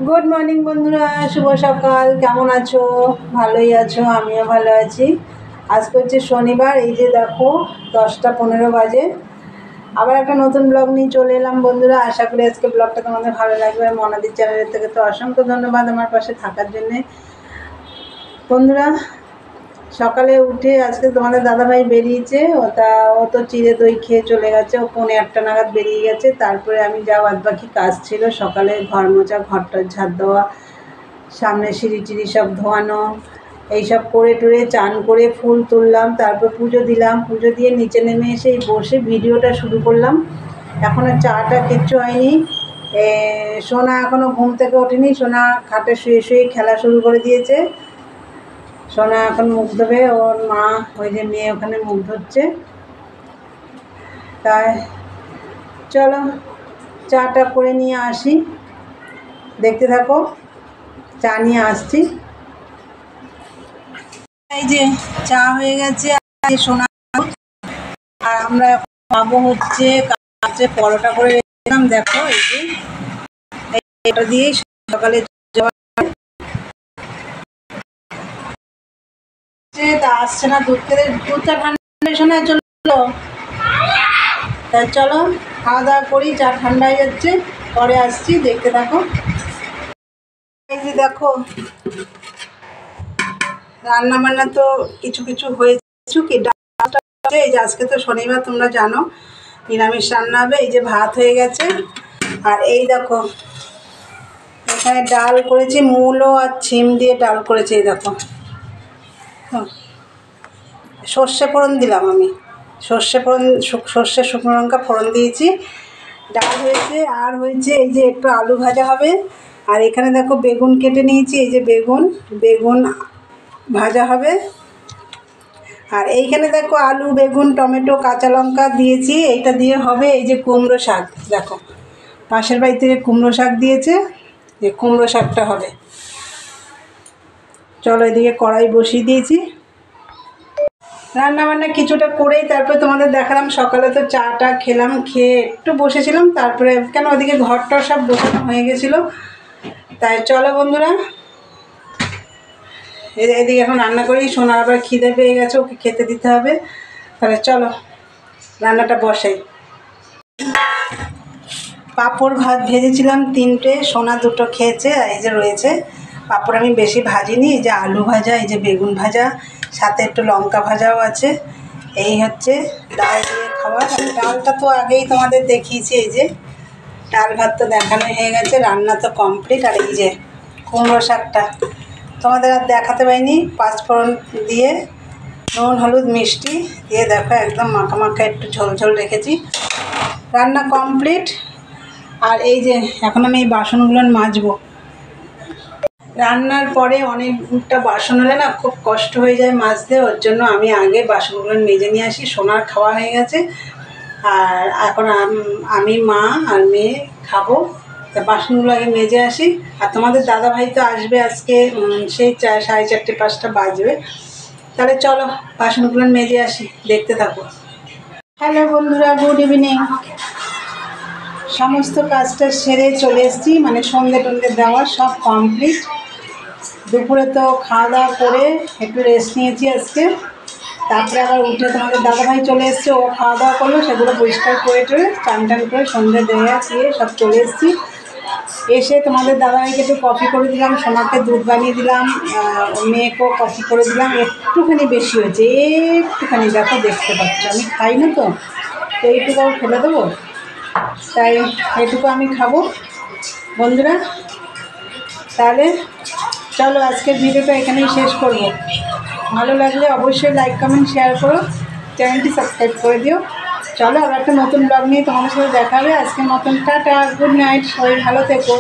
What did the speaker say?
Good morning বন্ধুরা, শুভ সকাল। কেমন আছো? ভালোই আছো? আমিও ভালো আছি। আজকে হচ্ছে শনিবার। এই যে দেখো 10টা 15 বাজে। আবার একটা নতুন ব্লগ নিয়ে চলে এলাম বন্ধুরা। আশা করি আজকে ব্লগটা তোমাদের ভালো লাগবে। মনাদির চ্যানেলের থেকে তো অসংখ্য ধন্যবাদ আমার পাশে থাকার জন্যে বন্ধুরা। সকালে উঠে আজকে তোমাদের দাদাভাই বেরিয়েছে। ও তো চিড়ে দই খেয়ে চলে গেছে। ও 1:45 নাগাদ বেরিয়ে গেছে। তারপরে আমি যা বাদবাকি কাজ ছিল সকালে, ঘর মোছা, ঘরটা ঝাড় দেওয়া, সামনে সিঁড়ি টিড়ি সব ধোয়ানো, এইসব করে টুরে চান করে ফুল তুললাম, তারপর পুজো দিলাম। পুজো দিয়ে নিচে নেমে এসে বসে ভিডিওটা শুরু করলাম। এখনও চাটা কিচ্ছু হয়নি। সোনা এখনও ঘুম থেকে ওঠেনি। সোনা খাটে শুয়ে শুয়ে খেলা শুরু করে দিয়েছে। সোনা এখন মুখ ধোবে। ওর মা ওই যে মেয়ে ওখানে মুখ ধরছে। তাই চলো চাটা করে নিয়ে আসি, দেখতে থাকো। চা নিয়ে আসছি। এই যে চা হয়ে গেছে। সোনা আর আমরা এখন খাবো হচ্ছে পরোটা করে রেখেছিলাম। দেখো এই যে এটা দিয়ে সকালে তা আসছে না। দুধটা ঠান্ডা শোনা চলো। তা চলো খাওয়া দাওয়া করি। চা ঠান্ডা হয়ে যাচ্ছে, পরে আসছি, দেখতে থাকো। এই যে দেখো রান্না বান্না তো কিছু কিছু হয়েছে। কি ডালটা, এই যে আজকে তো শনিবার তোমরা জানো নিরামিষ রান্না হবে। এই যে ভাত হয়ে গেছে। আর এই দেখো এখানে ডাল করেছি, মূলো আর ছিম দিয়ে ডাল করেছি। এই দেখো সর্ষে ফোড়ন দিলাম আমি। সর্ষে শুকনো লঙ্কা ফোড়ন দিয়েছি। ডাল হয়েছে। আর হয়েছে এই যে একটু আলু ভাজা হবে। আর এখানে দেখো বেগুন কেটে নিয়েছি। এই যে বেগুন ভাজা হবে। আর এইখানে দেখো আলু, বেগুন, টমেটো, কাঁচা লঙ্কা দিয়েছি। এইটা দিয়ে হবে এই যে কুমড়ো শাক। দেখো পাশের বাড়ি থেকে কুমড়ো শাক দিয়েছে, যে কুমড়ো শাকটা হবে। চলো এদিকে কড়াই বসিয়ে দিয়েছি। রান্নাবান্না কিছুটা করেই তারপরে তোমাদের দেখালাম। সকালে তো চাটা খেলাম, খেয়ে একটু বসেছিলাম। তারপরে কেন ওদিকে ঘরটা সব বসানো হয়ে গেছিলো। তাই চলো বন্ধুরা এদিকে এখন রান্না করি। সোনার আবার খিদে পেয়ে গেছে, ওকে খেতে দিতে হবে। তাহলে চলো রান্নাটা বসাই। পাঁপড় ভাত ভেজেছিলাম 3টে, সোনা 2টো খেয়েছে। এই যে রয়েছে পাঁপড়। আমি বেশি ভাজিনি। এই যে আলু ভাজা, এই যে বেগুন ভাজা, সাথে একটু লঙ্কা ভাজাও আছে। এই হচ্ছে ডাল দিয়ে খাবার। ডালটা তো আগেই তোমাদের দেখিয়েছি। এই যে ডাল ভাত তো দেখানো হয়ে গেছে, রান্না তো কমপ্লিট। আর এই যে কুমড়ো শাকটা তোমাদের আর দেখাতে পারিনি। পাঁচফোড়ন দিয়ে নুন হলুদ মিষ্টি দিয়ে দেখো একদম মাখা মাখা একটু ঝোল ঝোল রেখেছি। রান্না কমপ্লিট। আর এই যে এখন আমি এই বাসনগুলো মাজবো। রান্নার পরে অনেকটা বাসন হলে না খুব কষ্ট হয়ে যায় মাজতে। ওর জন্য আমি আগে বাসনগুলো মেজে নিয়ে আসি। সোনার খাওয়া হয়ে গেছে। আর এখন আমি, মা আর মেয়ে খাবো। তা বাসনগুলো আগে মেজে আসি। আর তোমাদের দাদাভাই তো আসবে আজকে, সেই 4:30 5টা বাজবে। তাহলে চলো বাসনগুলো মেজে আসি, দেখতে থাকো। হ্যালো বন্ধুরা, গুড ইভিনিং। সমস্ত কাজটা সেরে চলে এসেছি, মানে সন্ধে টন্ধে দেওয়া সব কমপ্লিট। দুপুরে তো খাওয়া দাওয়া করে একটু রেস্ট নিয়েছি আজকে। তারপরে আবার উঠে তোমাদের দাদাভাই চলে এসছে, ও খাওয়া দাওয়া করলো। সেগুলো পরিষ্কার করে টরে চান টান করে সন্ধে দেওয়া দিয়ে সব চলে এসেছি। এসে তোমাদের দাদাভাইকে একটু কফি করে দিলাম, সোনাকে দুধ বানিয়ে দিলাম, মেয়েকেও কফি করে দিলাম। একটুখানি বেশি হয়েছে, একটুখানি দেখো, দেখতে পাচ্ছ আমি খাই না তো এইটুকু ফেলে দেবো। তাই এটুকু আমি খাবো বন্ধুরা। তাহলে চলো আজকের ভিডিওটা এখানেই শেষ করব। ভালো লাগলে অবশ্যই লাইক কমেন্ট শেয়ার করো, চ্যানেলটি সাবস্ক্রাইব করে দিও। চলো আবার একটা নতুন ব্লগ নিয়ে তোমাদের সাথে দেখা হবে। আজকের মতন টাটা, গুড নাইট, সবাই ভালো থেকো।